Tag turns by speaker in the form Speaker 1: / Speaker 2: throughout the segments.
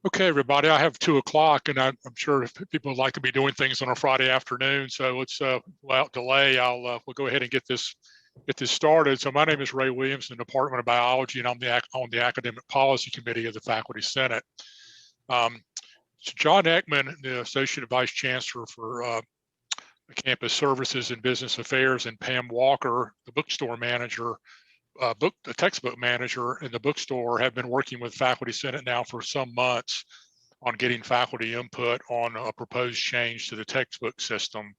Speaker 1: Okay, everybody, I have 2 o'clock, and I'm sure if people would like to be doing things on a Friday afternoon. So let's, without delay, we'll go ahead and get this started. So my name is Ray Williams in the Department of Biology, and I'm on the Academic Policy Committee of the Faculty Senate. So John Ekman, the Associate Vice Chancellor for Campus Services and Business Affairs, and Pam Walker, the bookstore manager, the textbook manager in the bookstore, have been working with Faculty Senate now for some months on getting faculty input on a proposed change to the textbook system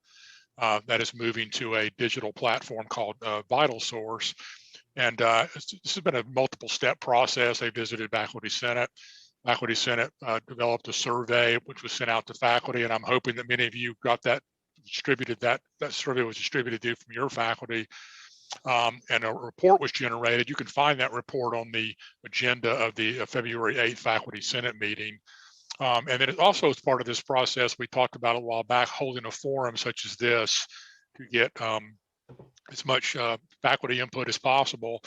Speaker 1: that is moving to a digital platform called VitalSource. And this has been a multiple step process. They visited Faculty Senate. Faculty Senate developed a survey which was sent out to faculty, and I'm hoping that many of you got that distributed. That survey was distributed to you from your faculty. And a report was generated. You can find that report on the agenda of the February 8th Faculty Senate meeting. And then it also, as part of this process, we talked about a while back, holding a forum such as this to get as much faculty input as possible.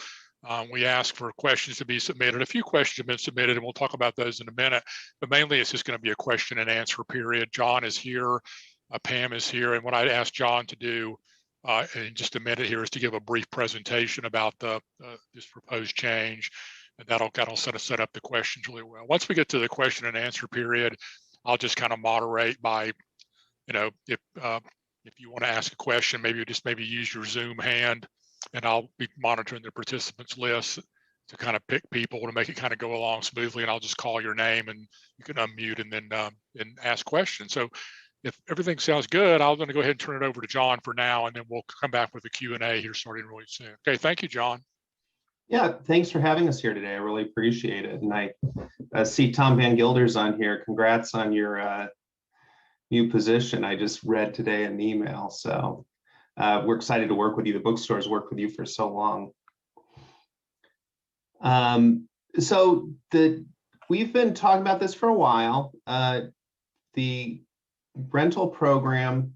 Speaker 1: We asked for questions to be submitted. A few questions have been submitted, and we'll talk about those in a minute. But mainly, it's just going to be a question and answer period. John is here, Pam is here, and what I asked John to do in just a minute here is to give a brief presentation about this proposed change, and that'll set up the questions really well. Once we get to the question and answer period, I'll just kind of moderate by, if you want to ask a question, maybe use your Zoom hand, and I'll be monitoring the participants list to kind of pick people to make it kind of go along smoothly, and I'll just call your name and you can unmute and then and ask questions. So if everything sounds good, I'm going to go ahead and turn it over to John for now, and then we'll come back with a Q&A here starting really soon. Okay, thank you, John.
Speaker 2: Yeah, thanks for having us here today. I really appreciate it. And I see Tom Van Gilder's on here. Congrats on your new position. I just read today an email. So we're excited to work with you. The bookstores worked with you for so long. We've been talking about this for a while. The rental program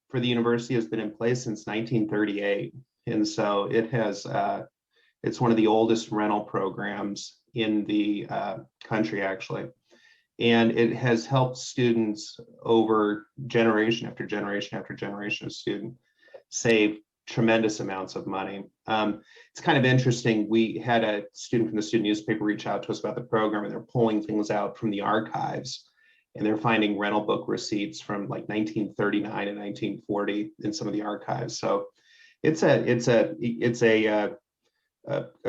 Speaker 2: for the university has been in place since 1938, and so it has it's one of the oldest rental programs in the country, actually, and it has helped students over generation after generation after generation of students save tremendous amounts of money. It's kind of interesting. We had a student from the student newspaper reach out to us about the program, and they're pulling things out from the archives, and they're finding rental book receipts from like 1939 and 1940 in some of the archives. So it's a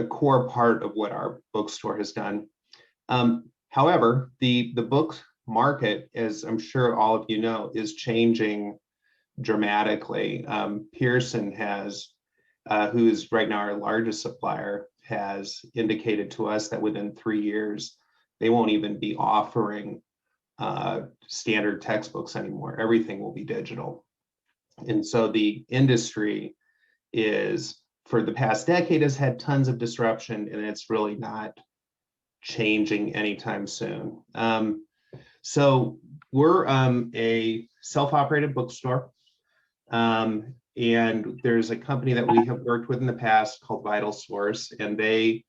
Speaker 2: core part of what our bookstore has done. However, the book market, as I'm sure all of you know, is changing dramatically. Pearson has, who is right now our largest supplier, has indicated to us that within 3 years, they won't even be offering standard textbooks anymore. Everything will be digital. And so the industry is, for the past decade, has had tons of disruption, and it's really not changing anytime soon. So we're a self-operated bookstore, and there's a company that we have worked with in the past called VitalSource, and they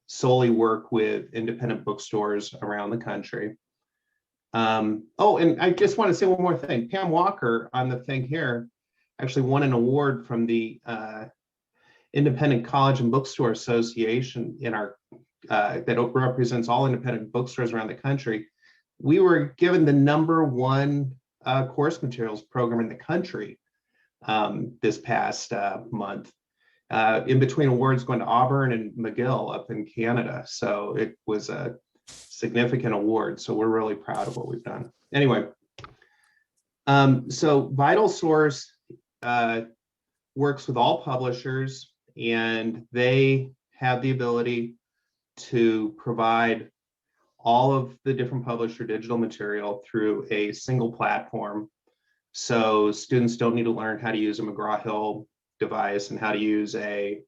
Speaker 2: solely work with independent bookstores around the country. Oh, and I just want to say one more thing. Pam Walker on the thing here actually won an award from the Independent College and Bookstore Association in our that represents all independent bookstores around the country. We were given the #1 course materials program in the country this past month, in between awards going to Auburn and McGill up in Canada. So it was a significant award. So we're really proud of what we've done. Anyway, so VitalSource works with all publishers, and they have the ability to provide all of the different publisher digital material through a single platform. So students don't need to learn how to use a McGraw-Hill device and how to use a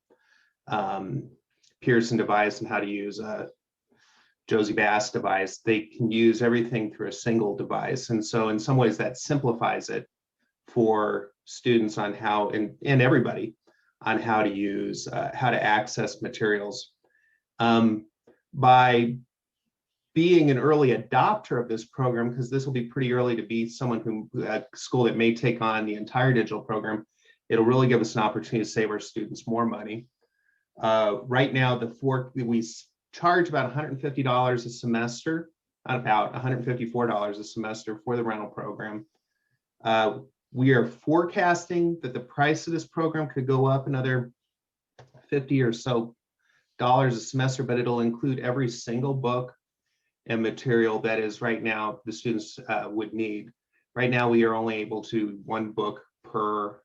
Speaker 2: Pearson device and how to use a Josie Bass device. They can use everything through a single device. And so in some ways that simplifies it for students on how, and everybody, on how to use, how to access materials. By being an early adopter of this program, because this will be pretty early to be someone who, a school that may take on the entire digital program, it'll really give us an opportunity to save our students more money. Right now, we charge about $150 a semester, about $154 a semester for the rental program. We are forecasting that the price of this program could go up another $50 or so a semester, but it'll include every single book and material that is right now the students would need. Right now, we are only able to one book per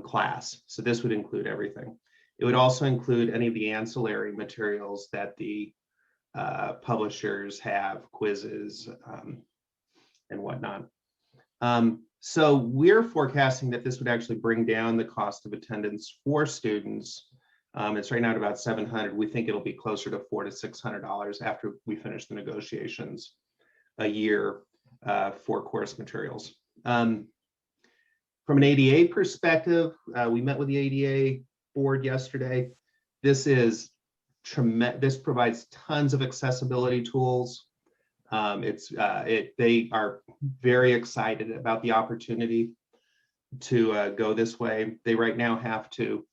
Speaker 2: class. So this would include everything. It would also include any of the ancillary materials that the publishers have, quizzes and whatnot. So we're forecasting that this would actually bring down the cost of attendance for students. It's right now at about $700. We think it'll be closer to $400 to $600 after we finish the negotiations a year for course materials. From an ADA perspective, we met with the ADA board yesterday. This provides tons of accessibility tools. They are very excited about the opportunity to go this way. They right now have to,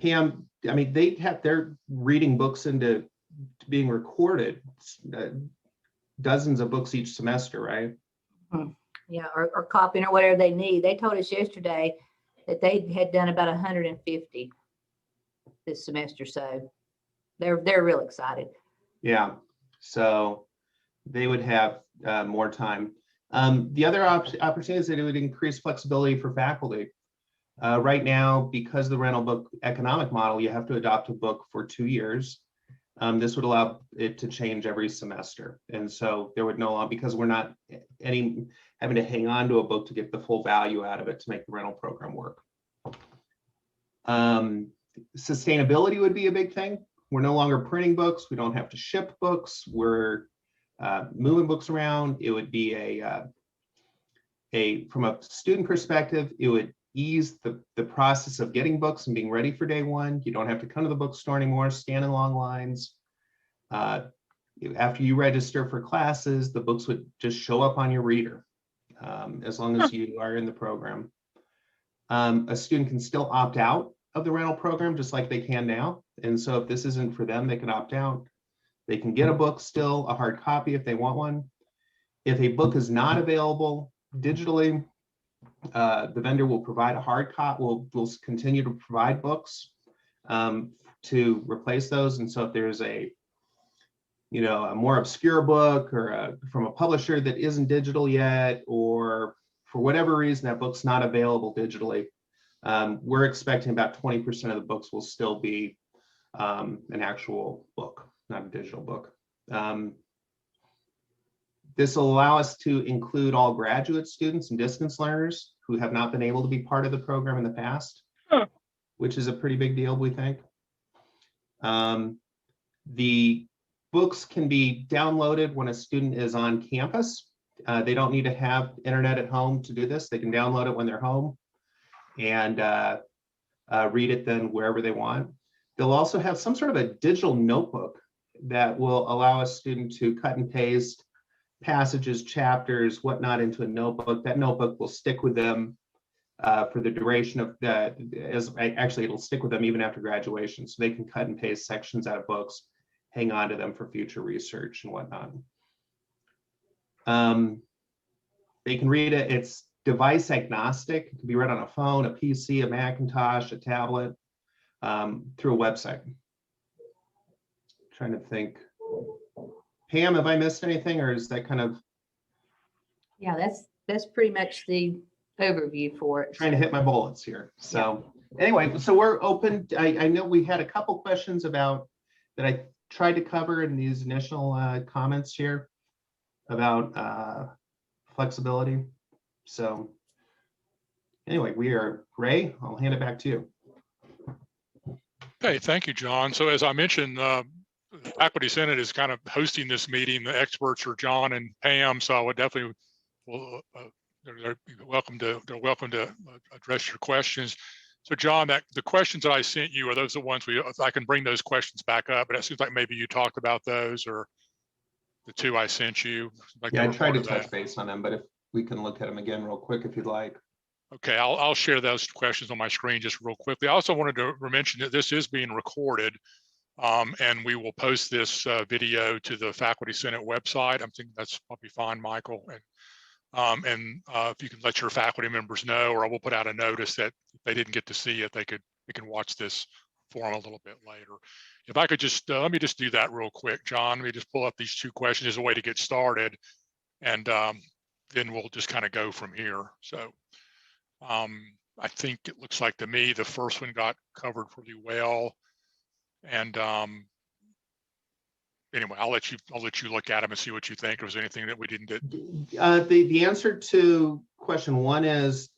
Speaker 2: Pam, I mean, they're reading books into being recorded, dozens of books each semester, right?
Speaker 3: Yeah, or copying or whatever they need. They told us yesterday that they had done about 150 this semester. So they're real excited.
Speaker 2: Yeah, so they would have more time. The other opportunity is that it would increase flexibility for faculty. Right now, because of the rental book economic model, you have to adopt a book for 2 years. This would allow it to change every semester. And so there would no longer, because we're not having to hang on to a book to get the full value out of it to make the rental program work. Sustainability would be a big thing. We're no longer printing books. We don't have to ship books. We're moving books around. It would be from a student perspective, it would ease the process of getting books and being ready for day one. You don't have to come to the bookstore anymore, stand in long lines. After you register for classes, the books would just show up on your reader as long as you are in the program. A student can still opt out of the rental program just like they can now. And so if this isn't for them, they can opt out. They can get a book still, a hard copy if they want one. If a book is not available digitally, the vendor will provide a hard copy, will continue to provide books to replace those. And so if there's a more obscure book or from a publisher that isn't digital yet, or for whatever reason that book's not available digitally, we're expecting about 20% of the books will still be an actual book, not a digital book. This will allow us to include all graduate students and distance learners who have not been able to be part of the program in the past, which is a pretty big deal, we think. The books can be downloaded when a student is on campus. They don't need to have internet at home to do this. They can download it when they're home and read it then wherever they want. They'll also have some sort of a digital notebook that will allow a student to cut and paste passages, chapters, whatnot into a notebook. That notebook will stick with them for the duration of actually it'll stick with them even after graduation. So they can cut and paste sections out of books, hang on to them for future research and whatnot. They can read it. It's device agnostic. It can be read on a phone, a PC, a Macintosh, a tablet, through a website. Trying to think. Pam, have I missed anything, or is that kind of?
Speaker 3: Yeah, that's pretty much the overview for it.
Speaker 2: Trying to hit my bullets here. So anyway, so we're open. I know we had a couple questions about that I tried to cover in these initial comments here about flexibility. So anyway, Ray, I'll hand it back to you.
Speaker 1: Okay, thank you, John. So as I mentioned, the Faculty Senate is kind of hosting this meeting. The experts are John and Pam, so I would definitely, they're welcome to address your questions. So John, the questions that I sent you, are those the ones I can bring those questions back up, but it seems like maybe you talked about those, or the two I sent you. Like
Speaker 2: Yeah,
Speaker 1: they
Speaker 2: I
Speaker 1: were
Speaker 2: tried
Speaker 1: part
Speaker 2: to
Speaker 1: of
Speaker 2: touch
Speaker 1: that.
Speaker 2: base on them, but if we can look at them again real quick, if you'd like.
Speaker 1: Okay, I'll share those questions on my screen just real quickly. I also wanted to mention that this is being recorded, and we will post this video to the Faculty Senate website. I'm thinking that's probably fine, Michael. And if you can let your faculty members know, or I will put out a notice that if they didn't get to see it, they can watch this forum a little bit later. If I could just let me just do that real quick, John. Let me just pull up these two questions as a way to get started, and then we'll just kind of go from here. So I think it looks like to me the first one got covered pretty well, and anyway, I'll let you look at them and see what you think. If there's anything that we didn't get.
Speaker 2: The answer to question one is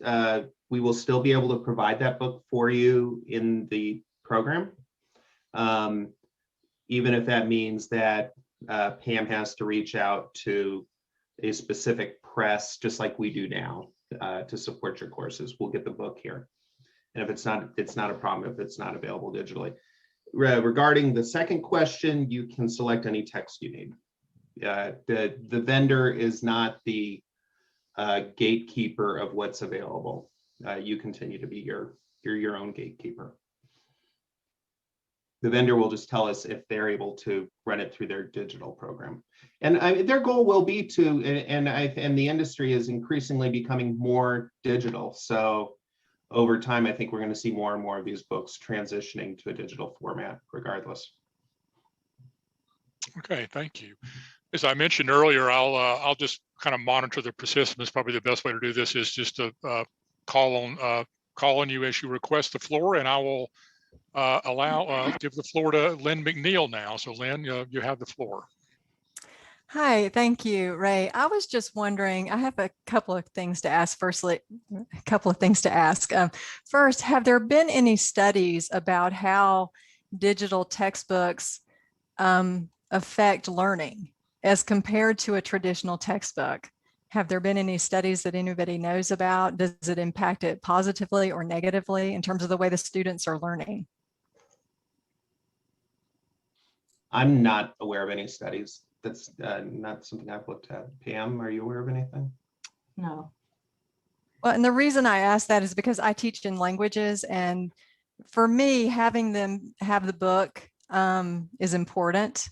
Speaker 2: we will still be able to provide that book for you in the program, even if that means that Pam has to reach out to a specific press, just like we do now, to support your courses. We'll get the book here, and if it's not a problem if it's not available digitally. Regarding the second question, you can select any text you need. The vendor is not the gatekeeper of what's available. You continue to be your own gatekeeper. The vendor will just tell us if they're able to run it through their digital program, and their goal will be to. And the industry is increasingly becoming more digital. So over time, I think we're going to see more and more of these books transitioning to a digital format, regardless.
Speaker 1: Okay, thank you. As I mentioned earlier, I'll just kind of monitor the participants. Probably the best way to do this is just to call on you as you request the floor, and I will give the floor to Lynn McNeil now. So Lynn, you have the floor.
Speaker 4: Hi, thank you, Ray. I was just wondering, I have a couple of things to ask. First, have there been any studies about how digital textbooks affect learning as compared to a traditional textbook? Have there been any studies that anybody knows about? Does it impact it positively or negatively in terms of the way the students are learning?
Speaker 2: I'm not aware of any studies. That's not something I've looked at. Pam, are you aware of anything?
Speaker 3: No.
Speaker 4: Well, and the reason I ask that is because I teach in languages, and for me, having them have the book is important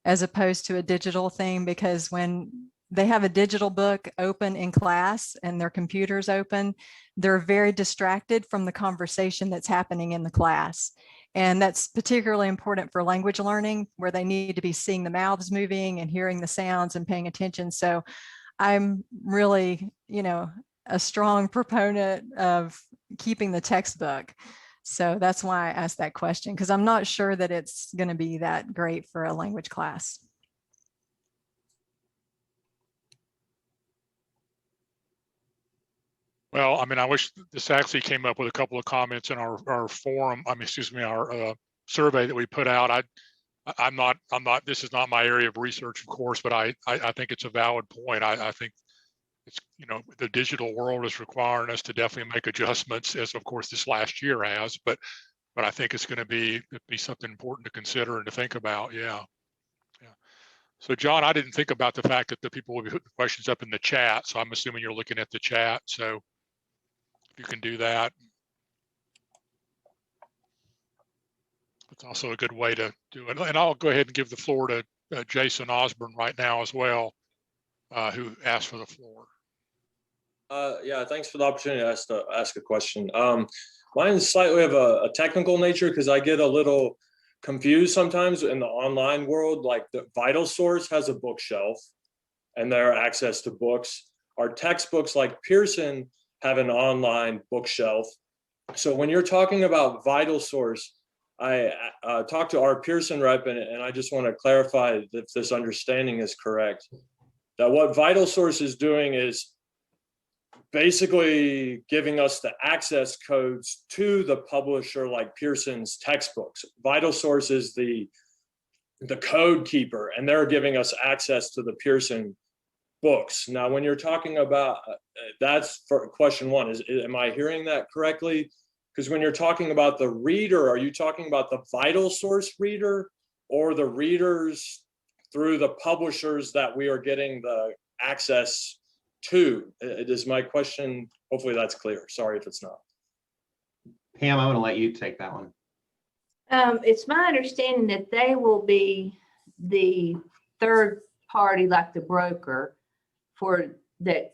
Speaker 4: as opposed to a digital thing, because when they have a digital book open in class and their computer's open, they're very distracted from the conversation that's happening in the class. And that's particularly important for language learning, where they need to be seeing the mouths moving and hearing the sounds and paying attention. So I'm really, a strong proponent of keeping the textbook. So that's why I asked that question, because I'm not sure that it's going to be that great for a language class.
Speaker 1: Well, I mean, I wish this actually came up with a couple of comments in our forum. Our survey that we put out. I'm not. This is not my area of research, of course, but I think it's a valid point. I think it's, the digital world is requiring us to definitely make adjustments, as of course this last year has. But I think it's going to be something important to consider and to think about. Yeah. So John, I didn't think about the fact that the people will be putting questions up in the chat. So I'm assuming you're looking at the chat. So you can do that. It's also a good way to do it. And I'll go ahead and give the floor to Jason Osborne right now as well, who asked for the floor.
Speaker 5: Yeah, thanks for the opportunity to ask a question. Mine is slightly of a technical nature, because I get a little confused sometimes in the online world. Like the VitalSource has a bookshelf and their access to books. Our textbooks like Pearson have an online bookshelf. So when you're talking about VitalSource, I talked to our Pearson rep, and I just want to clarify if this understanding is correct, that what VitalSource is doing is basically giving us the access codes to the publisher like Pearson's textbooks. VitalSource is the code keeper, and they're giving us access to the Pearson books. Now, when you're talking about, that's for question one, am I hearing that correctly? Because when you're talking about the reader, are you talking about the Vital Source reader or the readers through the publishers that we are getting the access to? It is my question. Hopefully that's clear. Sorry if it's not.
Speaker 2: Pam, I'm going to let you take that one.
Speaker 3: It's my understanding that they will be the third party, like the broker, for that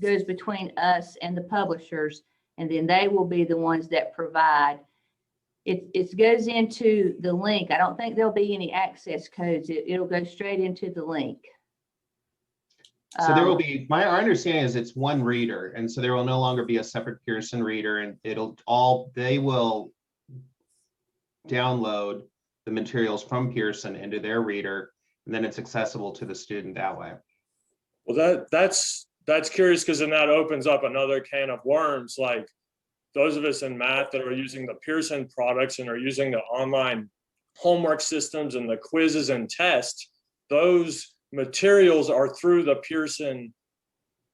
Speaker 3: goes between us and the publishers, and then they will be the ones that provide. It goes into the link. I don't think there'll be any access codes. It'll go straight into the link.
Speaker 2: So there will be, our understanding is it's one reader, and so there will no longer be a separate Pearson reader, and they will download the materials from Pearson into their reader, and then it's accessible to the student that way.
Speaker 5: Well, that's curious, because then that opens up another can of worms. Like those of us in math that are using the Pearson products and are using the online homework systems and the quizzes and tests, those materials are through the Pearson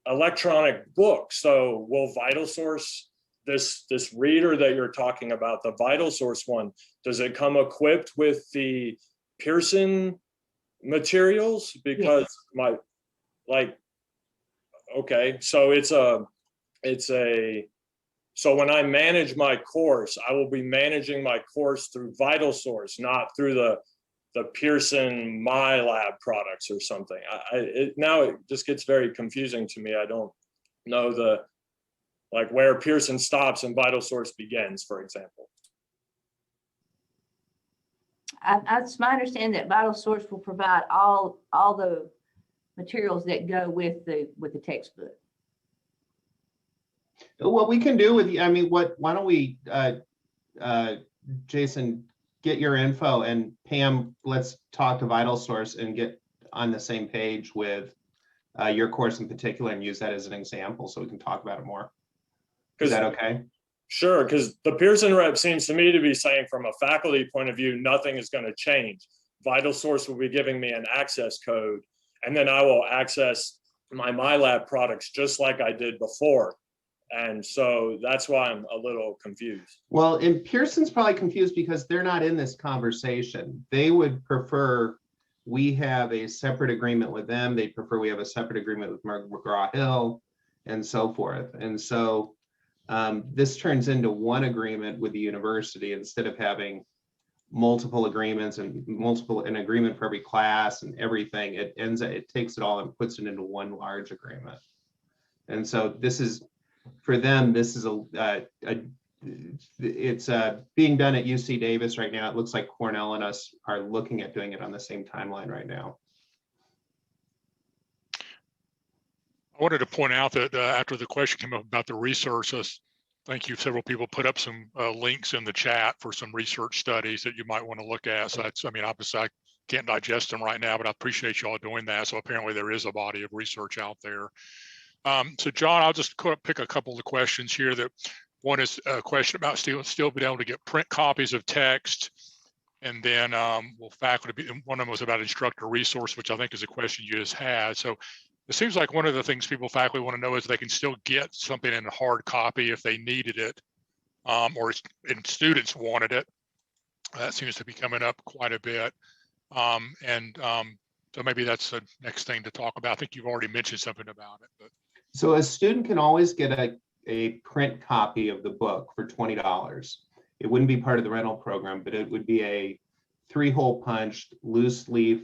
Speaker 5: electronic book. So will Vital Source, this reader that you're talking about, the Vital Source one, does it come equipped with the Pearson materials? Because okay, so so when I manage my course, I will be managing my course through Vital Source, not through the Pearson MyLab products or something. Now it just gets very confusing to me. I don't know where Pearson stops and Vital Source begins, for example.
Speaker 3: It's my understanding that Vital Source will provide all the materials that go with the textbook.
Speaker 2: What we can do with, I mean, why don't we, Jason, get your info, and Pam, let's talk to Vital Source and get on the same page with your course in particular and use that as an example so we can talk about it more. Is that okay?
Speaker 5: Sure, because the Pearson rep seems to me to be saying from a faculty point of view, nothing is going to change. Vital Source will be giving me an access code, and then I will access my MyLab products just like I did before. And so that's why I'm a little confused.
Speaker 2: Well, and Pearson's probably confused because they're not in this conversation. They would prefer we have a separate agreement with them. They prefer we have a separate agreement with McGraw-Hill and so forth. And so this turns into one agreement with the university instead of having multiple agreements and an agreement for every class and everything. It takes it all and puts it into one large agreement. And so this is, for them, this is it's being done at UC Davis right now. It looks like Cornell and us are looking at doing it on the same timeline right now.
Speaker 1: I wanted to point out that after the question came up about the research, thank you. Several people put up some links in the chat for some research studies that you might want to look at. So that's, I mean, obviously I can't digest them right now, but I appreciate you all doing that. So apparently there is a body of research out there. So John, I'll just pick a couple of the questions here. That one is a question about still being able to get print copies of text. And then will faculty be, one of them was about instructor resource, which I think is a question you just had. So it seems like one of the things faculty want to know is they can still get something in a hard copy if they needed it, or students wanted it. That seems to be coming up quite a bit. So maybe that's the next thing to talk about. I think you've already mentioned something about it. But.
Speaker 2: So a student can always get a print copy of the book for $20. It wouldn't be part of the rental program, but it would be a 3-hole punched loose leaf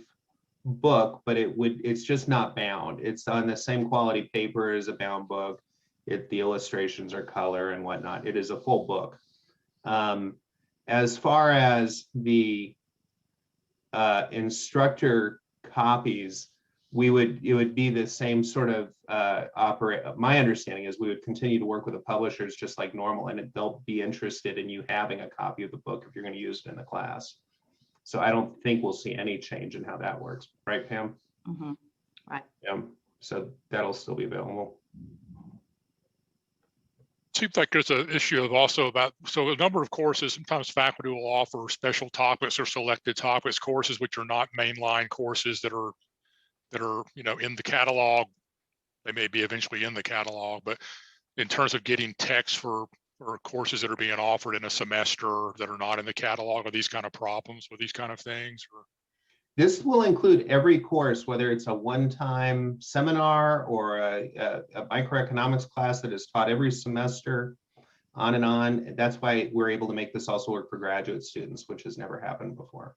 Speaker 2: book, but it's just not bound. It's on the same quality paper as a bound book. The illustrations are color and whatnot. It is a full book. As far as the instructor copies, it would be the same sort of my understanding is we would continue to work with the publishers just like normal, and they'll be interested in you having a copy of the book if you're going to use it in the class. So I don't think we'll see any change in how that works, right, Pam?
Speaker 3: Mm-hmm. Right.
Speaker 2: Yeah. So that'll still be available.
Speaker 1: Seems like there's an issue of also about, so a number of courses, sometimes faculty will offer special topics or selected topics courses, which are not mainline courses that are, in the catalog. They may be eventually in the catalog, but in terms of getting text for or courses that are being offered in a semester that are not in the catalog, or these kind of problems with these kind of things? Or
Speaker 2: This will include every course, whether it's a one-time seminar or a microeconomics class that is taught every semester, on and on. That's why we're able to make this also work for graduate students, which has never happened before.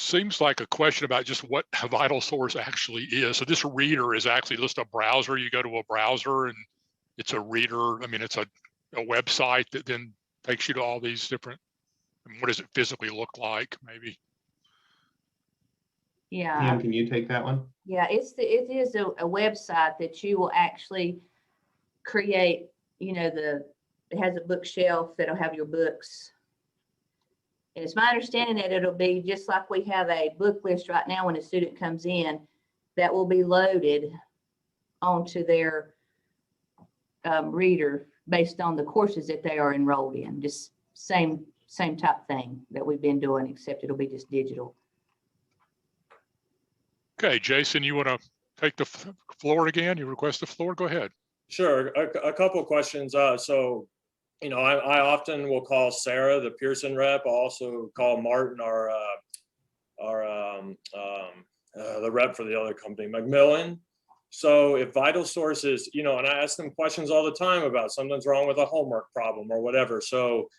Speaker 1: seems like a question about just what a VitalSource actually is. So this reader is actually just a browser. You go to a browser and it's a reader. I mean, it's a website that then takes you to all these different, I mean, what does it physically look like, maybe?
Speaker 3: Yeah.
Speaker 2: Pam, can you take that one?
Speaker 3: Yeah, it is a website that you will actually create, you know, it has a bookshelf that'll have your books. And it's my understanding that it'll be just like we have a book list right now when a student comes in, that will be loaded onto their reader based on the courses that they are enrolled in. Just same type thing that we've been doing, except it'll be just digital.
Speaker 1: Okay, Jason, you want to take the floor again? You request the floor? Go ahead.
Speaker 5: Sure, a couple of questions. So, you know, I often will call Sarah, the Pearson rep. I'll also call Martin, the rep for the other company, Macmillan. So if VitalSource is, you know, and I ask them questions all the time about something's wrong with a homework problem or whatever. So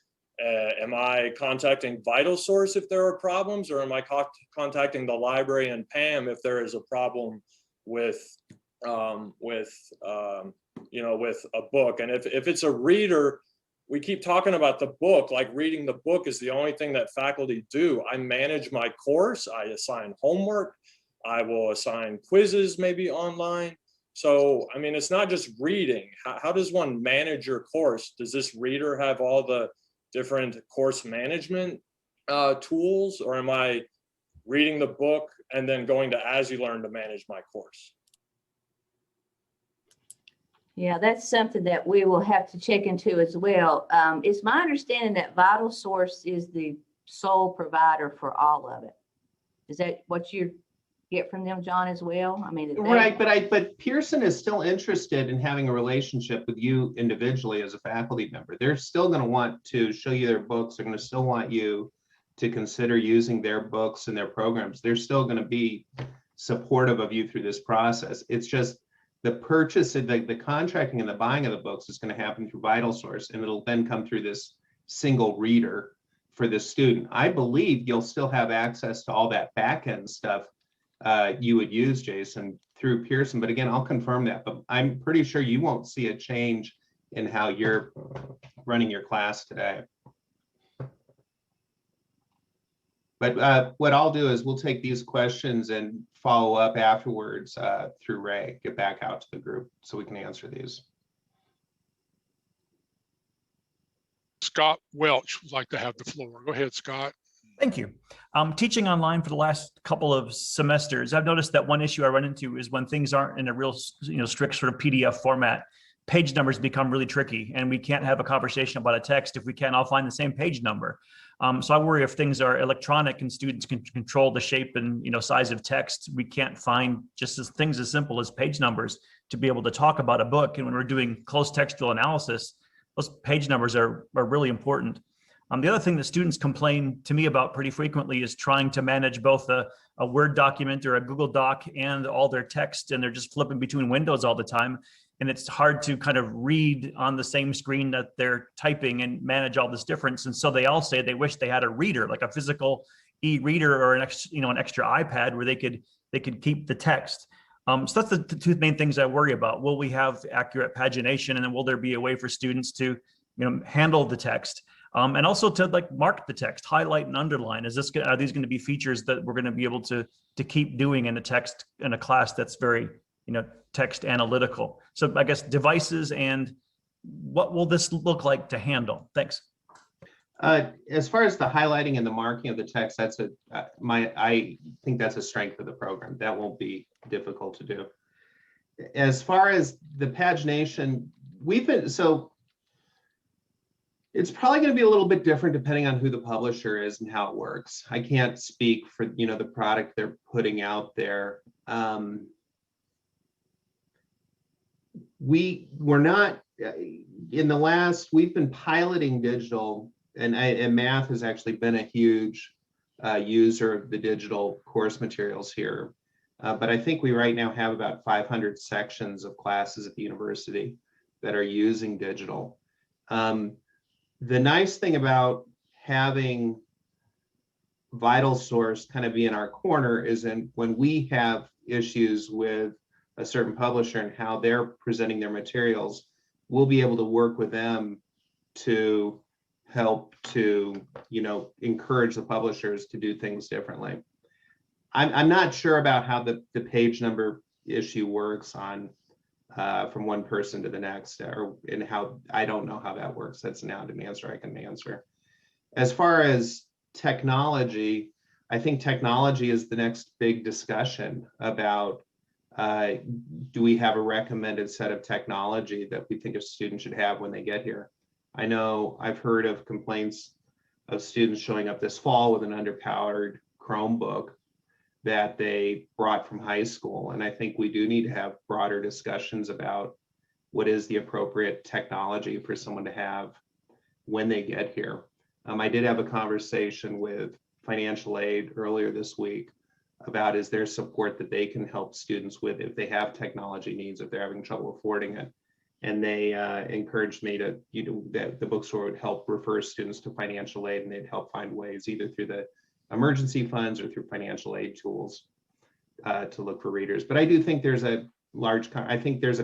Speaker 5: am I contacting VitalSource if there are problems, or am I contacting the library and Pam if there is a problem with you know, with a book? And if it's a reader, we keep talking about the book, like reading the book is the only thing that faculty do. I manage my course, I assign homework, I will assign quizzes maybe online. So, I mean, it's not just reading. How does one manage your course? Does this reader have all the different course management tools, or am I reading the book and then going to As You Learn to manage my course?
Speaker 3: Yeah, that's something that we will have to check into as well. It's my understanding that VitalSource is the sole provider for all of it. Is that what you get from them, John, as well? I mean,
Speaker 2: Right, but Pearson is still interested in having a relationship with you individually as a faculty member. They're still going to want to show you their books. They're going to still want you to consider using their books and their programs. They're still going to be supportive of you through this process. It's just the purchase, the contracting and the buying of the books is going to happen through VitalSource, and it'll then come through this single reader for the student. I believe you'll still have access to all that back-end stuff you would use, Jason, through Pearson. But again, I'll confirm that, but I'm pretty sure you won't see a change in how you're running your class today. But what I'll do is we'll take these questions and follow up afterwards through Ray, get back out to the group so we can answer these.
Speaker 1: Scott Welch would like to have the floor. Go ahead, Scott.
Speaker 6: Thank you. Teaching online for the last couple of semesters, I've noticed that one issue I run into is when things aren't in a real, strict sort of PDF format, page numbers become really tricky, and we can't have a conversation about a text if we can't all find the same page number. So I worry if things are electronic and students can control the shape and size of text, we can't find just things as simple as page numbers to be able to talk about a book. And when we're doing close textual analysis, those page numbers are really important. The other thing that students complain to me about pretty frequently is trying to manage both a Word document or a Google Doc and all their text, and they're just flipping between windows all the time. And it's hard to kind of read on the same screen that they're typing and manage all this difference. And so they all say they wish they had a reader, like a physical e-reader or an extra iPad where they could keep the text. So that's the two main things I worry about. Will we have accurate pagination, and then will there be a way for students to handle the text? And also to mark the text, highlight and underline. Are these going to be features that we're going to be able to keep doing in a text in a class that's very text analytical? So I guess devices, and what will this look like to handle? Thanks.
Speaker 2: As far as the highlighting and the marking of the text, I think that's a strength of the program. That won't be difficult to do. As far as the pagination, it's probably going to be a little bit different depending on who the publisher is and how it works. I can't speak for the product they're putting out there. we're not in the last, we've been piloting digital, and math has actually been a huge user of the digital course materials here. But I think we right now have about 500 sections of classes at the university that are using digital. The nice thing about having VitalSource kind of be in our corner is when we have issues with a certain publisher and how they're presenting their materials, we'll be able to work with them to help to, encourage the publishers to do things differently. I'm not sure about how the page number issue works on from one person to the next, and how, I don't know how that works. That's not an answer I can answer. As far as technology, I think technology is the next big discussion about do we have a recommended set of technology that we think a student should have when they get here? I know I've heard of complaints of students showing up this fall with an underpowered Chromebook that they brought from high school. And I think we do need to have broader discussions about what is the appropriate technology for someone to have when they get here. I did have a conversation with financial aid earlier this week about is there support that they can help students with if they have technology needs, if they're having trouble affording it. And they encouraged me to, that the bookstore would help refer students to financial aid, and they'd help find ways either through the emergency funds or through financial aid tools to look for readers. But I do think there's a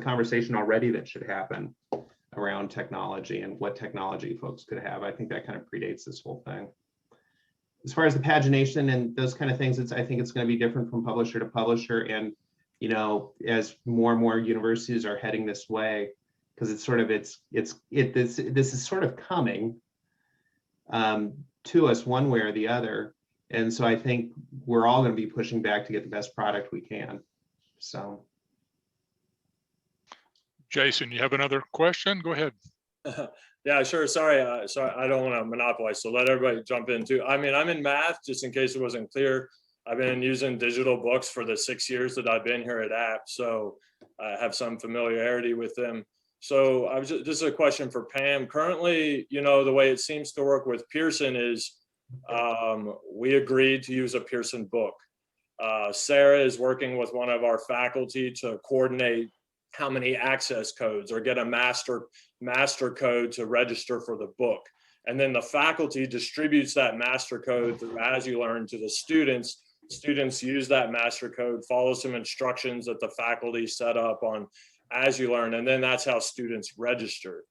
Speaker 2: conversation already that should happen around technology and what technology folks could have. I think that kind of predates this whole thing. As far as the pagination and those kind of things, I think it's going to be different from publisher to publisher. And, as more and more universities are heading this way, because this is sort of coming to us one way or the other. And so I think we're all going to be pushing back to get the best product we can. So.
Speaker 1: Jason, you have another question? Go ahead.
Speaker 5: Yeah, sure. Sorry, I don't want to monopolize, so let everybody jump in too. I mean, I'm in math, just in case it wasn't clear. I've been using digital books for the 6 years that I've been here at App, so I have some familiarity with them. So this is a question for Pam. Currently, the way it seems to work with Pearson is we agreed to use a Pearson book. Sarah is working with one of our faculty to coordinate how many access codes or get a master code to register for the book. And then the faculty distributes that master code through As You Learn to the students. Students use that master code, follow some instructions that the faculty set up on As You Learn, and then that's how students register.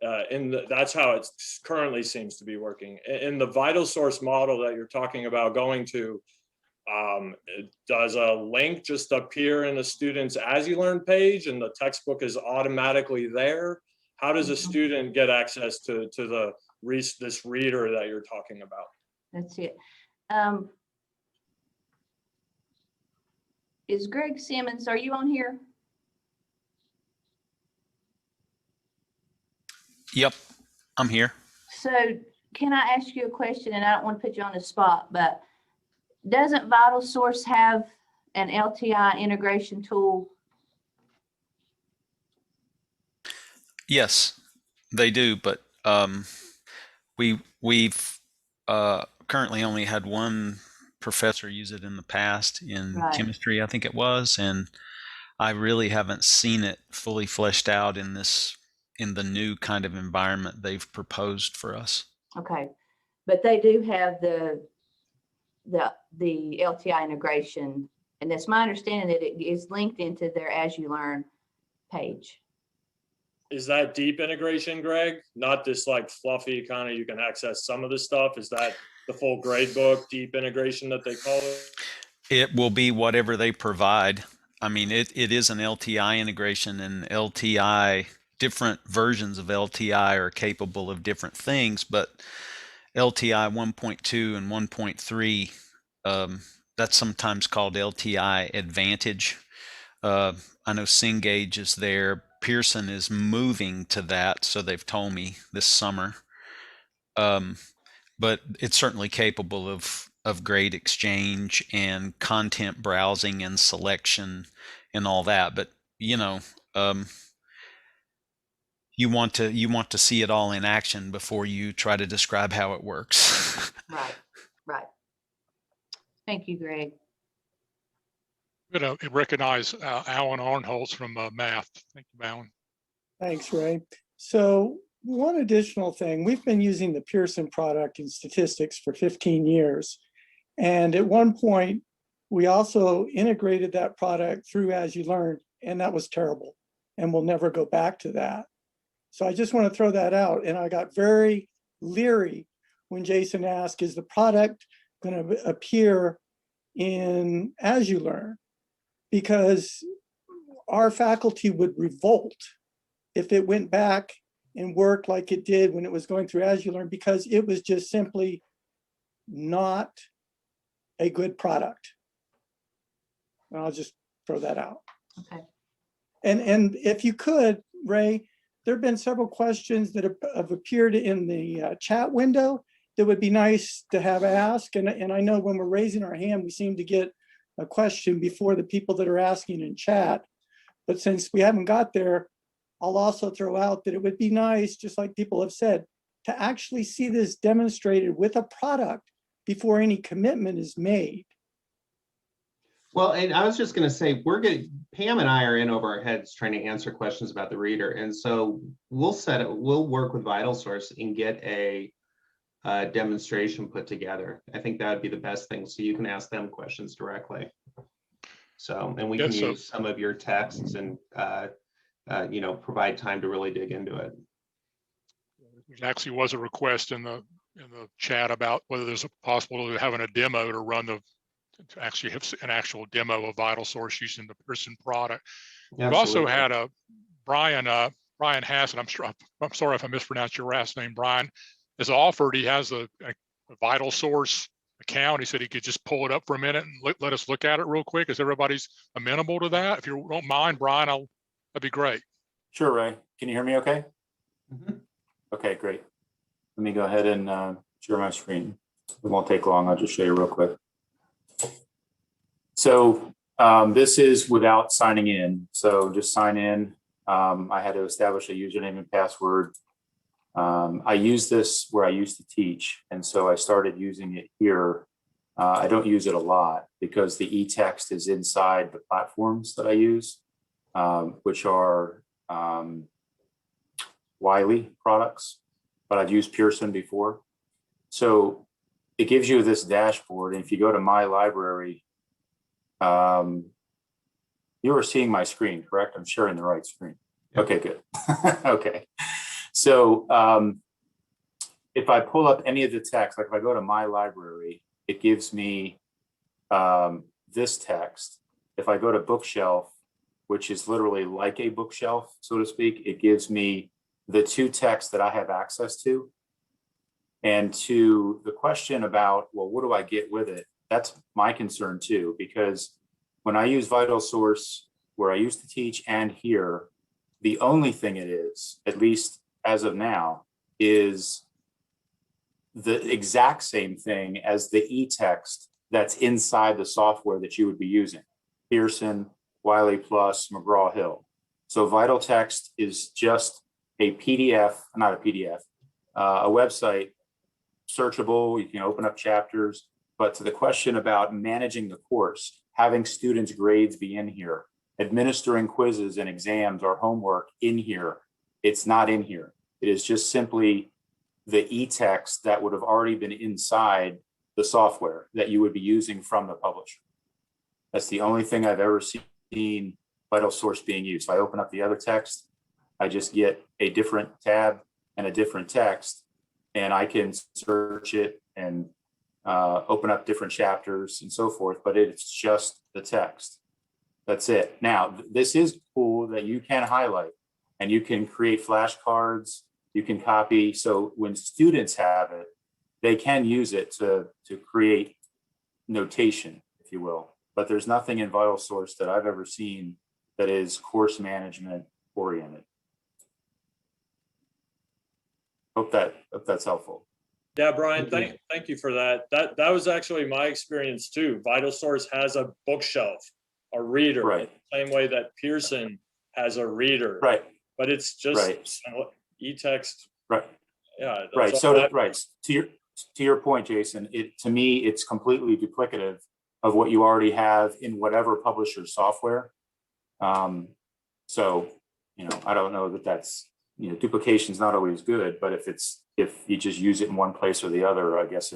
Speaker 5: That's how it currently seems to be working. In the VitalSource model that you're talking about going to, does a link just appear in the student's As You Learn page and the textbook is automatically there? How does a student get access to this reader that you're talking about?
Speaker 3: That's it. Is Greg Simmons, are you on here?
Speaker 7: Yep, I'm here.
Speaker 3: So can I ask you a question? And I don't want to put you on the spot, but doesn't VitalSource have an LTI integration tool?
Speaker 7: Yes, they do, but we've currently only had one professor use it in the past in
Speaker 3: Right.
Speaker 7: chemistry, I think it was, and I really haven't seen it fully fleshed out in the new kind of environment they've proposed for us.
Speaker 3: Okay, but they do have the LTI integration, and that's my understanding that it is linked into their As You Learn page.
Speaker 5: Is that deep integration, Greg? Not this like fluffy kind of, you can access some of the stuff. Is that the full gradebook deep integration that they call it?
Speaker 7: It will be whatever they provide. I mean, it is an LTI integration, and LTI, different versions of LTI are capable of different things, but LTI 1.2 and 1.3, that's sometimes called LTI Advantage. I know Cengage is there. Pearson is moving to that, so they've told me this summer. But it's certainly capable of grade exchange and content browsing and selection and all that. But you want to see it all in action before you try to describe how it works.
Speaker 3: Right, right. Thank you, Greg.
Speaker 1: I'm going to recognize Alan Arnholtz from math. Thank you, Alan.
Speaker 8: Thanks, Ray. So one additional thing, we've been using the Pearson product in statistics for 15 years. And at one point, we also integrated that product through As You Learn, and that was terrible. And we'll never go back to that. So I just want to throw that out. And I got very leery when Jason asked, is the product going to appear in As You Learn? Because our faculty would revolt if it went back and worked like it did when it was going through As You Learn, because it was just simply not a good product. And I'll just throw that out.
Speaker 3: Okay.
Speaker 8: And if you could, Ray, there have been several questions that have appeared in the chat window that would be nice to have asked. And I know when we're raising our hand, we seem to get a question before the people that are asking in chat. But since we haven't got there, I'll also throw out that it would be nice, just like people have said, to actually see this demonstrated with a product before any commitment is made.
Speaker 2: Well, and I was just going to say, Pam and I are in over our heads trying to answer questions about the reader. And so we'll work with VitalSource and get a demonstration put together. I think that would be the best thing. So you can ask them questions directly. So, and we can use some of your texts and, provide time to really dig into it.
Speaker 1: There actually was a request in the chat about whether there's a possibility of having a demo to actually have an actual demo of VitalSource using the Pearson product.
Speaker 2: Absolutely.
Speaker 1: We've also had a Brian Hassett. I'm sorry if I mispronounced your last name. Brian has offered. He has a VitalSource account. He said he could just pull it up for a minute and let us look at it real quick. Is everybody's amenable to that? If you don't mind, Brian, that'd be great.
Speaker 9: Sure, Ray. Can you hear me okay?
Speaker 2: Mm-hmm.
Speaker 9: Okay, great. Let me go ahead and share my screen. It won't take long. I'll just show you real quick. So this is without signing in. So just sign in. I had to establish a username and password. I use this where I used to teach. And so I started using it here. I don't use it a lot because the e-text is inside the platforms that I use, which are Wiley products, but I've used Pearson before. So it gives you this dashboard. And if you go to my library, you are seeing my screen, correct? I'm sharing the right screen. Yep. Okay, good. Okay. So if I pull up any of the text, like if I go to my library, it gives me this text. If I go to bookshelf, which is literally like a bookshelf, so to speak, it gives me the two texts that I have access to. And to the question about, well, what do I get with it? That's my concern too, because when I use VitalSource, where I used to teach and here, the only thing it is, at least as of now, is the exact same thing as the e-text that's inside the software that you would be using. Pearson, Wiley Plus, McGraw-Hill. So VitalText is just a PDF, not a PDF, a website, searchable, you can open up chapters. But to the question about managing the course, having students' grades be in here, administering quizzes and exams or homework in here, it's not in here. It is just simply the e-text that would have already been inside the software that you would be using from the publisher. That's the only thing I've ever seen VitalSource being used. If I open up the other text, I just get a different tab and a different text, and I can search it and open up different chapters and so forth, but it's just the text. That's it. Now, this is cool that you can highlight and you can create flashcards, you can copy. So when students have it, they can use it to create notation, if you will. But there's nothing in VitalSource that I've ever seen that is course management oriented. Hope that's helpful.
Speaker 5: Yeah, Brian, thank you for that. That was actually my experience too. VitalSource has a bookshelf, a reader,
Speaker 9: right?
Speaker 5: Same way that Pearson has a reader,
Speaker 9: right?
Speaker 5: But it's just e-text.
Speaker 9: Right.
Speaker 5: Yeah. that's
Speaker 9: Right.
Speaker 5: all
Speaker 9: So,
Speaker 5: that-
Speaker 9: right. To your point, Jason, to me, it's completely duplicative of what you already have in whatever publisher's software. So, I don't know that that's, duplication is not always good, but if you just use it in one place or the other, I guess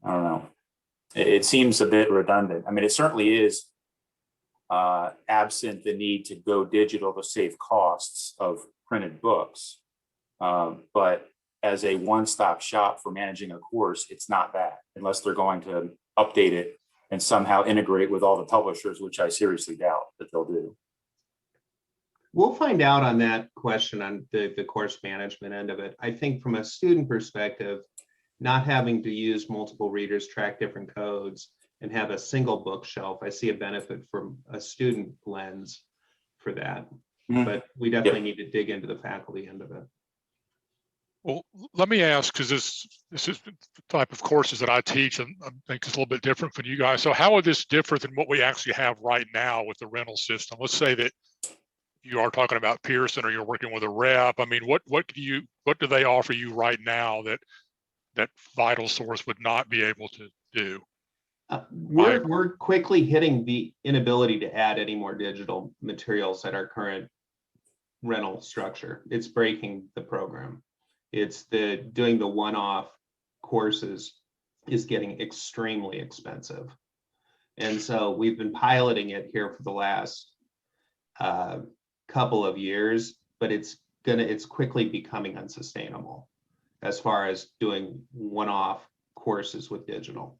Speaker 9: I don't know. It seems a bit redundant. I mean, it certainly is absent the need to go digital to save costs of printed books. But as a one-stop shop for managing a course, it's not bad unless they're going to update it and somehow integrate with all the publishers, which I seriously doubt that they'll do.
Speaker 2: We'll find out on that question on the course management end of it. I think from a student perspective, not having to use multiple readers, track different codes, and have a single bookshelf, I see a benefit from a student lens for that.
Speaker 9: Mhm.
Speaker 2: But we definitely need to dig into the faculty end of it.
Speaker 1: Well, let me ask, because this is the type of courses that I teach, and I think it's a little bit different from you guys. So how is this different than what we actually have right now with the rental system? Let's say that you are talking about Pearson or you're working with a rep. I mean, what do they offer you right now that VitalSource would not be able to do?
Speaker 2: We're quickly hitting the inability to add any more digital materials at our current rental structure. It's breaking the program. It's doing the one-off courses is getting extremely expensive. And so we've been piloting it here for the last couple of years, but it's quickly becoming unsustainable as far as doing one-off courses with digital.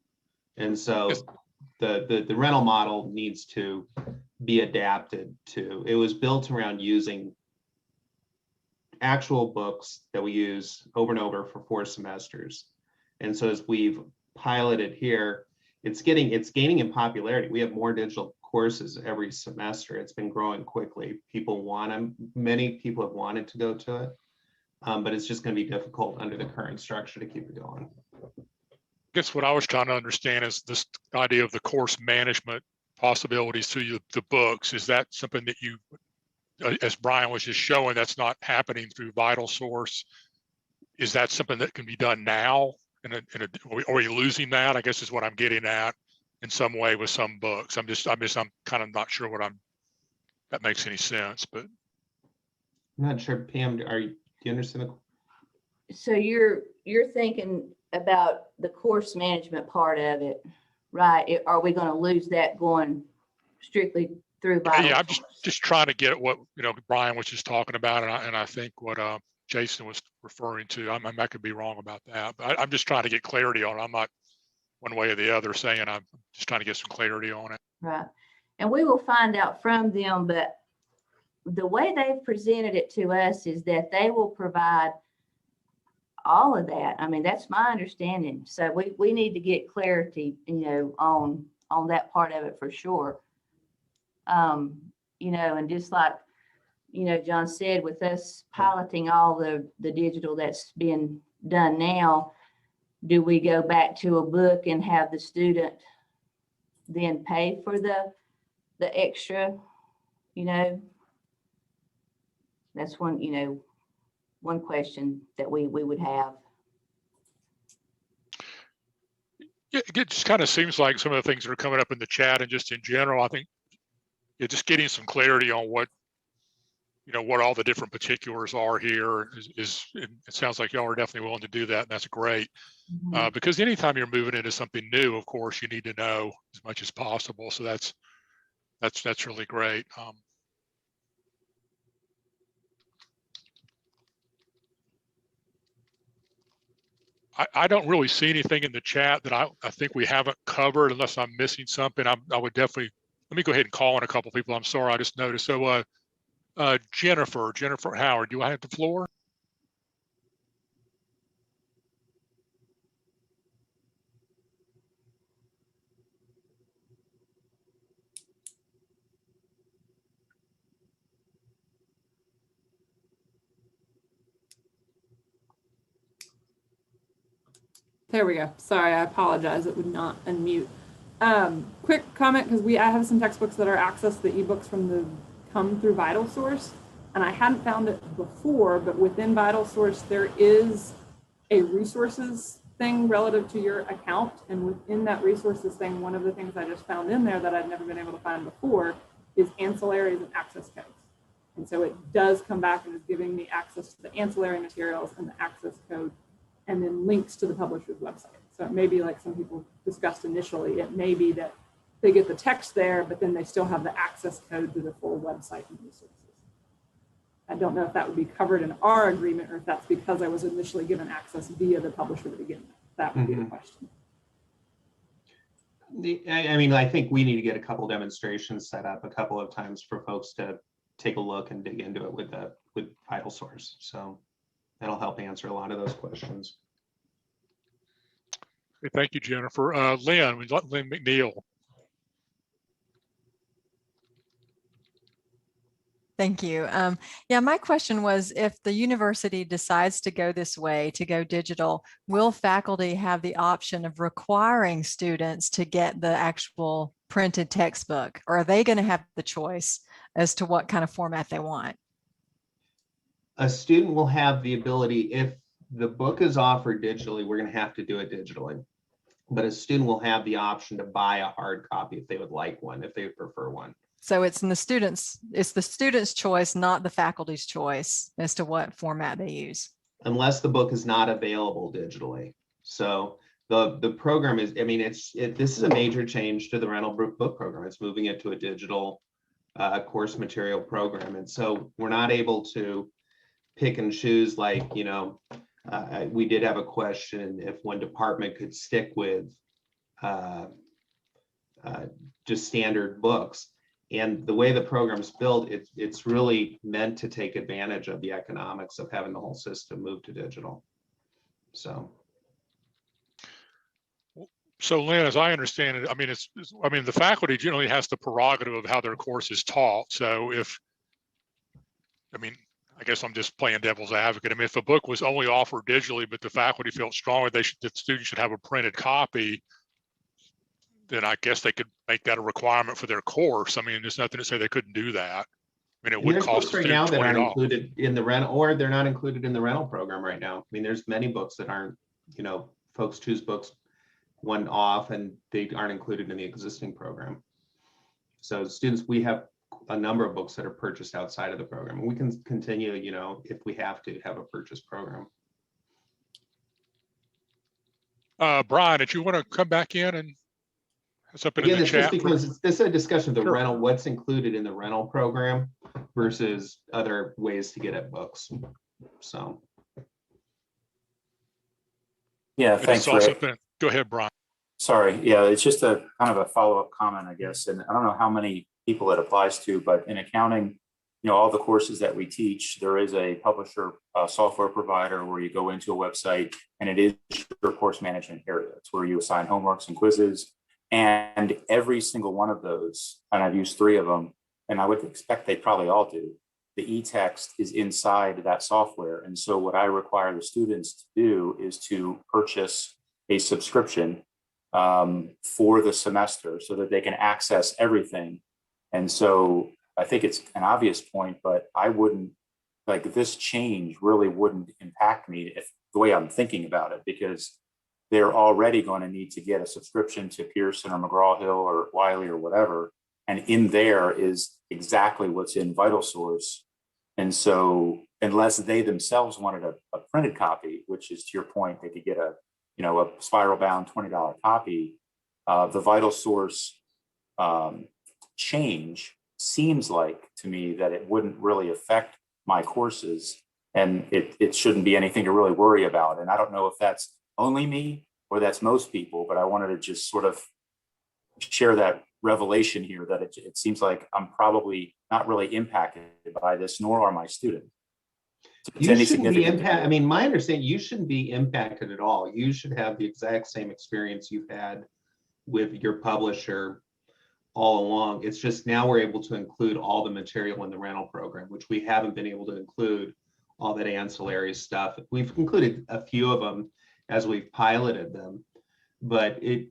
Speaker 2: And so the rental model needs to be adapted to, it was built around using actual books that we use over and over for 4 semesters. And so as we've piloted here, it's gaining in popularity. We have more digital courses every semester. It's been growing quickly. People want them. Many people have wanted to go to it, but it's just going to be difficult under the current structure to keep it going.
Speaker 1: I guess what I was trying to understand is this idea of the course management possibilities to the books. Is that something that you, as Brian was just showing, that's not happening through VitalSource? Is that something that can be done now? Are we losing that? I guess is what I'm getting at in some way with some books. I'm kind of not sure that makes any sense, but.
Speaker 2: I'm not sure, Pam, do you understand?
Speaker 3: So you're thinking about the course management part of it, right? Are we going to lose that going strictly through VitalSource?
Speaker 1: Yeah, I'm just trying to get what Brian was just talking about, and I think what Jason was referring to. I could be wrong about that, but I'm just trying to get clarity on it. I'm not one way or the other saying, I'm just trying to get some clarity on it.
Speaker 3: Right. And we will find out from them, but the way they've presented it to us is that they will provide all of that. I mean, that's my understanding. So we need to get clarity, on that part of it for sure. And just like, John said, with us piloting all the digital that's being done now, do we go back to a book and have the student then pay for the extra, That's one question that we would have.
Speaker 1: Yeah, it just kind of seems like some of the things that are coming up in the chat and just in general, I think just getting some clarity on what all the different particulars are here is it sounds like y'all are definitely willing to do that, and that's great.
Speaker 3: Mm-hmm.
Speaker 1: Because anytime you're moving into something new, of course, you need to know as much as possible. So that's really great. I don't really see anything in the chat that I think we haven't covered, unless I'm missing something. I would definitely, let me go ahead and call on a couple people. I'm sorry, I just noticed. So Jennifer Howard, do I have the floor?
Speaker 10: There we go. Sorry, I apologize. It would not unmute. Quick comment, because I have some textbooks that are accessed the ebooks come through VitalSource. And I hadn't found it before, but within VitalSource, there is a resources thing relative to your account. And within that resources thing, one of the things I just found in there that I'd never been able to find before is ancillaries and access codes. And so it does come back and is giving me access to the ancillary materials and the access code, and then links to the publisher's website. So it may be like some people discussed initially, it may be that they get the text there, but then they still have the access code to the full website and resources. I don't know if that would be covered in our agreement or if that's because I was initially given access via the publisher to begin with. That would be the question.
Speaker 2: I mean, I think we need to get a couple demonstrations set up a couple of times for folks to take a look and dig into it with VitalSource. So that'll help answer a lot of those questions.
Speaker 1: Okay, thank you, Jennifer. Lynn McNeil.
Speaker 4: Thank you. Yeah, my question was, if the university decides to go this way, to go digital, will faculty have the option of requiring students to get the actual printed textbook, or are they going to have the choice as to what kind of format they want?
Speaker 2: A student will have the ability, if the book is offered digitally, we're going to have to do it digitally. But a student will have the option to buy a hard copy if they would like one, if they would prefer one.
Speaker 4: So it's the student's choice, not the faculty's choice as to what format they use.
Speaker 2: Unless the book is not available digitally. So the program is, I mean, this is a major change to the rental book program. It's moving it to a digital course material program. And so we're not able to pick and choose, like, you know, we did have a question if one department could stick with just standard books. And the way the program's built, it's really meant to take advantage of the economics of having the whole system move to digital. So
Speaker 1: Lynn, as I understand it, I mean, the faculty generally has the prerogative of how their course is taught. So I guess I'm just playing devil's advocate. I mean, if a book was only offered digitally, but the faculty felt strongly the students should have a printed copy, then I guess they could make that a requirement for their course. I mean, there's nothing to say they couldn't do that. I mean, it would cost
Speaker 2: right now that aren't
Speaker 1: $20.
Speaker 2: included in the rental, or they're not included in the rental program right now. I mean, there's many books that aren't, you know, folks choose books one off and they aren't included in the existing program. So students, we have a number of books that are purchased outside of the program. And we can continue, you know, if we have to have a purchase program.
Speaker 1: Brian, did you want to come back in and something
Speaker 2: Again,
Speaker 1: in the
Speaker 2: it's just
Speaker 1: chat?
Speaker 2: because this is a discussion of the
Speaker 1: Sure.
Speaker 2: rental, what's included in the rental program versus other ways to get at books. So.
Speaker 9: Yeah,
Speaker 1: I just
Speaker 9: thanks,
Speaker 1: saw
Speaker 9: Ray.
Speaker 1: something. Go ahead, Brian.
Speaker 9: Sorry, yeah, it's just a kind of a follow-up comment, I guess. And I don't know how many people it applies to, but in accounting, you know, all the courses that we teach, there is a publisher software provider where you go into a website and it is your course management area. It's where you assign homeworks and quizzes. And every single one of those, and I've used 3 of them, and I would expect they probably all do, the e-text is inside that software. And so what I require the students to do is to purchase a subscription for the semester so that they can access everything. And so I think it's an obvious point, but I wouldn't, like, this change really wouldn't impact me if the way I'm thinking about it, because they're already going to need to get a subscription to Pearson or McGraw-Hill or Wiley or whatever. And in there is exactly what's in VitalSource. And so unless they themselves wanted a printed copy, which is to your point, they could get a spiral bound $20 copy, the VitalSource change seems like to me that it wouldn't really affect my courses, and it shouldn't be anything to really worry about. And I don't know if that's only me or that's most people, but I wanted to just sort of share that revelation here that it seems like I'm probably not really impacted by this, nor are my students.
Speaker 2: You shouldn't be impacted. I mean, my understanding, you shouldn't be impacted at all. You should have the exact same experience you've had with your publisher all along. It's just now we're able to include all the material in the rental program, which we haven't been able to include all that ancillary stuff. We've included a few of them as we've piloted them, but it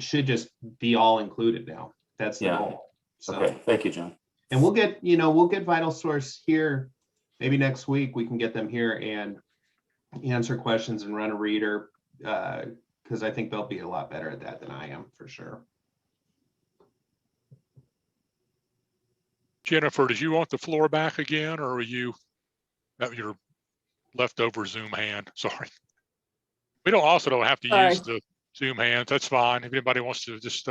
Speaker 2: should just be all included now. That's the goal. So.
Speaker 9: Okay, thank you, John.
Speaker 2: And we'll get, we'll get Vital Source here. Maybe next week we can get them here and answer questions and run a reader, because I think they'll be a lot better at that than I am, for sure.
Speaker 1: Jennifer, did you want the floor back again, or are you at your leftover Zoom hand? Sorry. We also don't have to
Speaker 10: Sorry.
Speaker 1: use the Zoom hands. That's fine. If anybody wants to just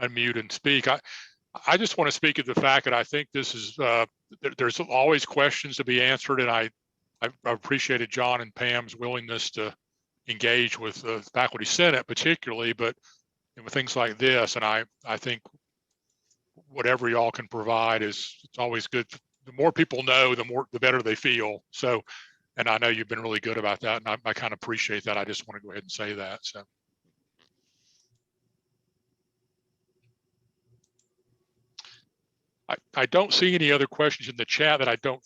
Speaker 1: unmute and speak. I just want to speak of the fact that I think this is, there's always questions to be answered, and I appreciated John and Pam's willingness to engage with the Faculty Senate particularly, but with things like this, and I think whatever y'all can provide it's always good. The more people know, the better they feel. So, and I know you've been really good about that, and I kind of appreciate that. I just want to go ahead and say that. So. I don't see any other questions in the chat that I don't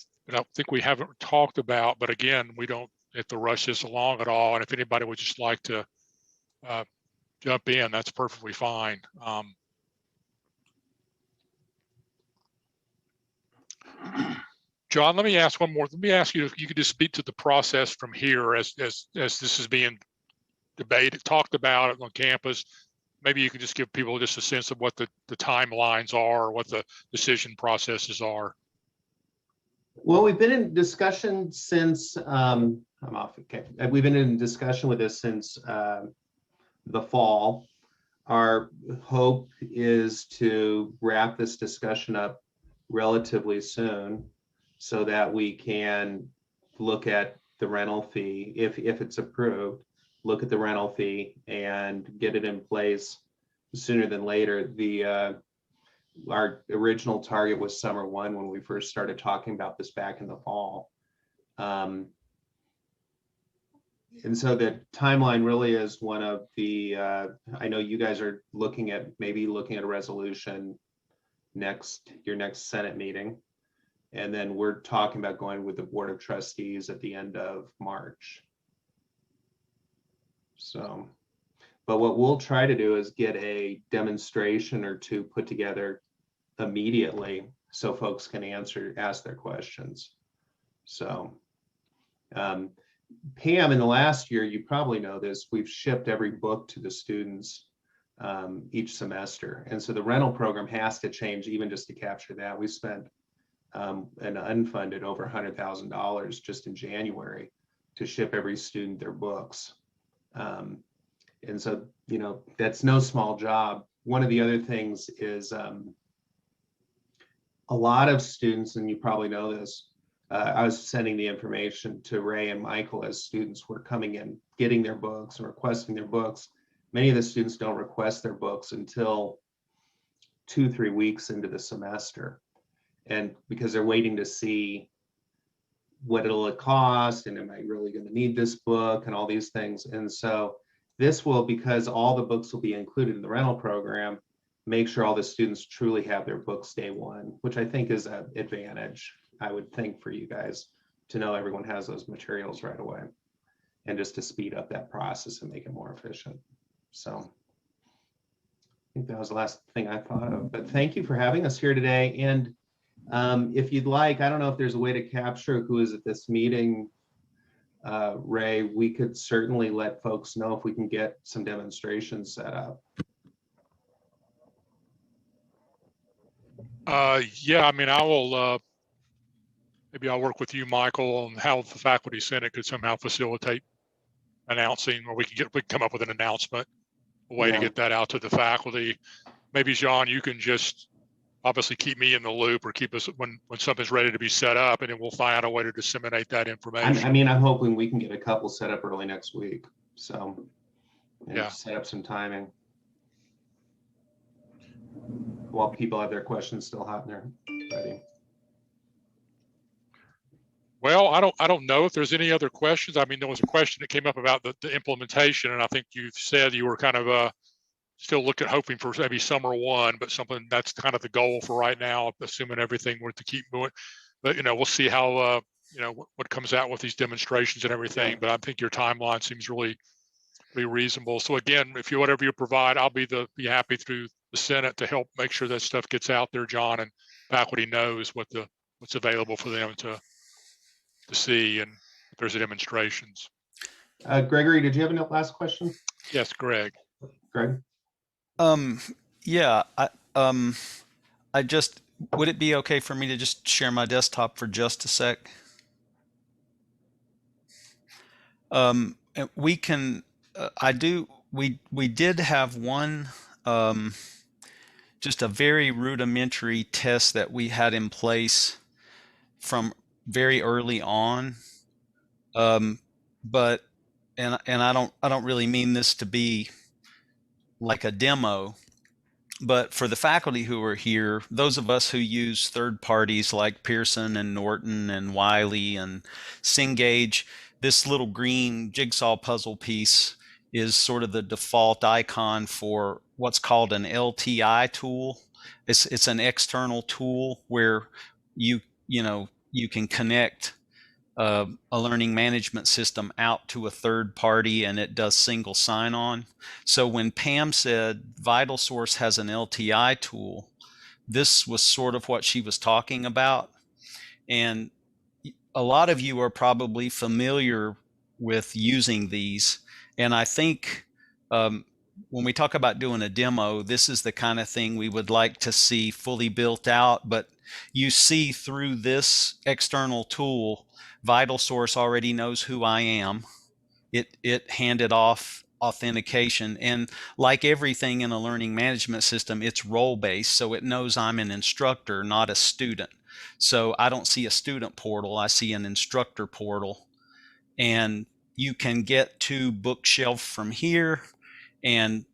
Speaker 1: think we haven't talked about, but again, we don't have to rush this along at all. And if anybody would just like to jump in, that's perfectly fine. John, let me ask one more. Let me ask you if you could just speak to the process from here as this is being debated, talked about on campus. Maybe you could just give people just a sense of what the timelines are, or what the decision processes are.
Speaker 2: Well, we've been in discussion since, I'm off, okay. We've been in discussion with this since the fall. Our hope is to wrap this discussion up relatively soon so that we can look at the rental fee, if it's approved, look at the rental fee and get it in place sooner than later. Our original target was summer 1 when we first started talking about this back in the fall. And so the timeline really is one of the, I know you guys are looking at a resolution your next Senate meeting. And then we're talking about going with the Board of Trustees at the end of March. So, but what we'll try to do is get a demonstration or two put together immediately so folks can ask their questions. So, Pam, in the last year, you probably know this, we've shipped every book to the students each semester. And so the rental program has to change even just to capture that. We spent an unfunded over $100,000 just in January to ship every student their books. And so, that's no small job. One of the other things is a lot of students, and you probably know this, I was sending the information to Ray and Michael as students were coming in, getting their books and requesting their books. Many of the students don't request their books until 2-3 weeks into the semester. And because they're waiting to see what it'll cost, and am I really going to need this book, and all these things. And so this will, because all the books will be included in the rental program, make sure all the students truly have their books day one, which I think is an advantage, I would think, for you guys to know everyone has those materials right away, and just to speed up that process and make it more efficient. So I think that was the last thing I thought of, but thank you for having us here today. And if you'd like, I don't know if there's a way to capture who is at this meeting, Ray, we could certainly let folks know if we can get some demonstrations set up.
Speaker 1: Yeah, I mean, I will, maybe I'll work with you, Michael, on how the Faculty Senate could somehow facilitate announcing, or we can come up with an announcement, a way to get that out to the faculty. Maybe John, you can just obviously keep me in the loop, or keep us when something's ready to be set up, and then we'll find out a way to disseminate that information.
Speaker 2: I mean, I'm hoping we can get a couple set up early next week. So
Speaker 1: yeah,
Speaker 2: set up some timing while people have their questions still hot and they're ready.
Speaker 1: Well, I don't know if there's any other questions. I mean, there was a question that came up about the implementation, and I think you said you were kind of still hoping for maybe summer 1, but something that's kind of the goal for right now, assuming everything were to keep moving. But we'll see how what comes out with these demonstrations and everything. But I think your timeline seems really reasonable. So again, if whatever you provide, I'll be happy through the Senate to help make sure that stuff gets out there, John, and faculty knows what's available for them to see, and if there's demonstrations.
Speaker 2: Gregory, did you have any last question?
Speaker 1: Yes, Greg.
Speaker 2: Greg?
Speaker 7: Yeah, I just, would it be okay for me to just share my desktop for just a sec? And we can, we did have one, just a very rudimentary test that we had in place from very early on. But, and I don't really mean this to be like a demo, but for the faculty who are here, those of us who use third parties like Pearson and Norton and Wiley and Cengage, this little green jigsaw puzzle piece is sort of the default icon for what's called an LTI tool. It's an external tool where you can connect a learning management system out to a third party, and it does single sign-on. So when Pam said VitalSource has an LTI tool, this was sort of what she was talking about. And a lot of you are probably familiar with using these. And I think when we talk about doing a demo, this is the kind of thing we would like to see fully built out. But you see through this external tool, VitalSource already knows who I am. It handed off authentication, and like everything in a learning management system, it's role-based, so it knows I'm an instructor, not a student. So I don't see a student portal, I see an instructor portal. And you can get to Bookshelf from here, and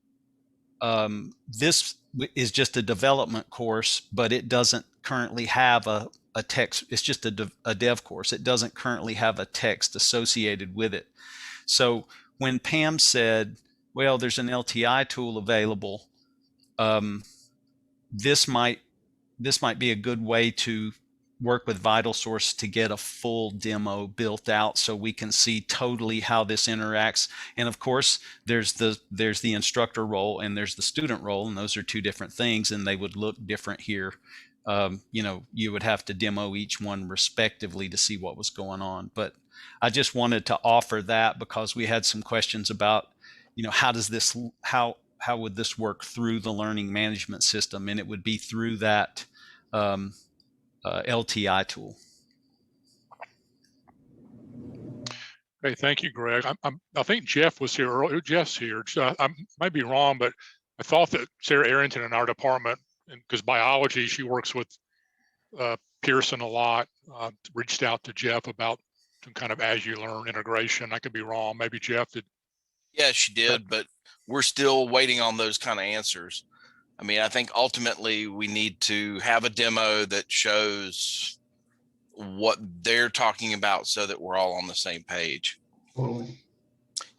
Speaker 7: this is just a development course, but it doesn't currently have a text. It's just a dev course. It doesn't currently have a text associated with it. So when Pam said, well, there's an LTI tool available, this might be a good way to work with VitalSource to get a full demo built out so we can see totally how this interacts. And of course, there's the instructor role and there's the student role, and those are two different things, and they would look different here. You would have to demo each one respectively to see what was going on. But I just wanted to offer that because we had some questions about, how would this work through the learning management system? And it would be through that LTI tool.
Speaker 1: Okay, thank you, Greg. I think Jeff was here earlier. Jeff's here. I might be wrong, but I thought that Sarah Arrington in our department, because biology, she works with Pearson a lot, reached out to Jeff about some kind of as you learn integration. I could be wrong. Maybe Jeff did.
Speaker 11: Yeah, she did, but we're still waiting on those kind of answers. I mean, I think ultimately we need to have a demo that shows what they're talking about so that we're all on the same page.
Speaker 2: Totally.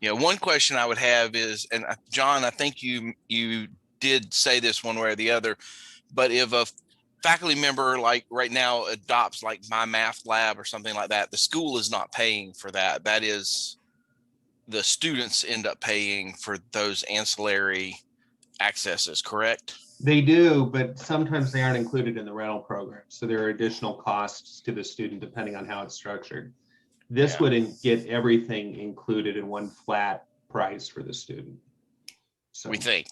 Speaker 11: One question I would have is, and John, I think you did say this one way or the other, but if a faculty member like right now adopts like My Math Lab or something like that, the school is not paying for that. That is, the students end up paying for those ancillary accesses, correct?
Speaker 2: They do, but sometimes they aren't included in the rental program. So there are additional costs to the student depending on how it's structured. This wouldn't get everything included in one flat price for the student. So
Speaker 11: We think.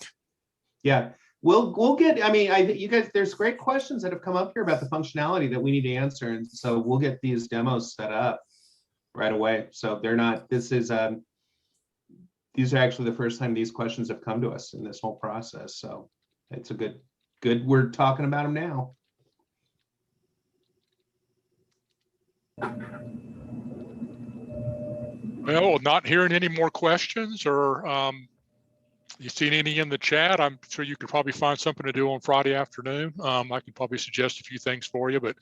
Speaker 2: yeah, we'll get, you guys, there's great questions that have come up here about the functionality that we need to answer. And so we'll get these demos set up right away. So these are actually the first time these questions have come to us in this whole process. So it's a good, we're talking about them now.
Speaker 1: Well, not hearing any more questions, or you seen any in the chat? I'm sure you could probably find something to do on Friday afternoon. I could probably suggest a few things for you, but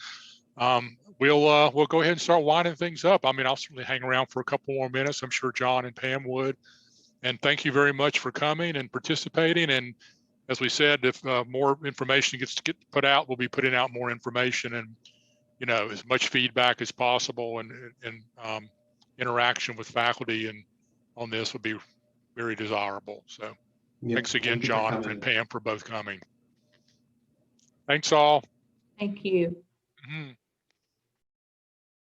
Speaker 1: we'll go ahead and start winding things up. I'll certainly hang around for a couple more minutes. I'm sure John and Pam would. And thank you very much for coming and participating. And as we said, if more information gets put out, we'll be putting out more information, and as much feedback as possible, and interaction with faculty and on this would be very desirable. So thanks again, John and Pam, for both coming. Thanks all.
Speaker 3: Thank you.
Speaker 1: Mhm.